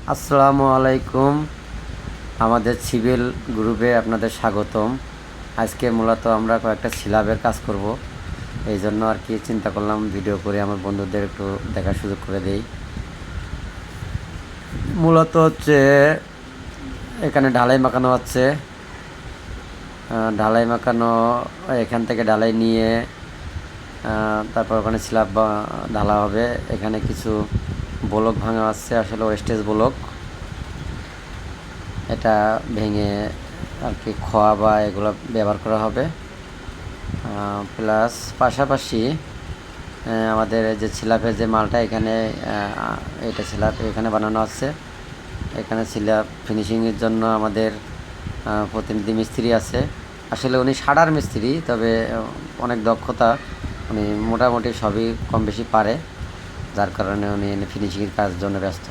আসসালামু আলাইকুম। আমাদের সিভিল গ্রুপে আপনাদের স্বাগতম। আজকে মূলত আমরা কয়েকটা স্ল্যাবের কাজ করব, এই জন্য আর কি চিন্তা করলাম ভিডিও করে আমার বন্ধুদের একটু দেখার সুযোগ করে দেই। মূলত হচ্ছে এখানে ঢালাই মাখানো হচ্ছে। ঢালাই মাখানো, এখান থেকে ঢালাই নিয়ে তারপর ওখানে স্ল্যাব ঢালা হবে। এখানে কিছু ব্লক ভাঙা আছে, আসলে ওয়েস্টেজ ব্লক। এটা ভেঙে আর কি খোয়া বা এগুলো ব্যবহার করা হবে। প্লাস পাশাপাশি আমাদের যে স্ল্যাবের যে মালটা এখানে, এটা স্ল্যাব এখানে বানানো আছে। এখানে স্ল্যাব ফিনিশিংয়ের জন্য আমাদের প্রতিনিধি মিস্ত্রি আছে। আসলে উনি সাডার মিস্ত্রি, তবে অনেক দক্ষতা, উনি মোটামুটি সবই কম বেশি পারে, যার কারণে উনি ফিনিশিংয়ের কাজের জন্য ব্যস্ত।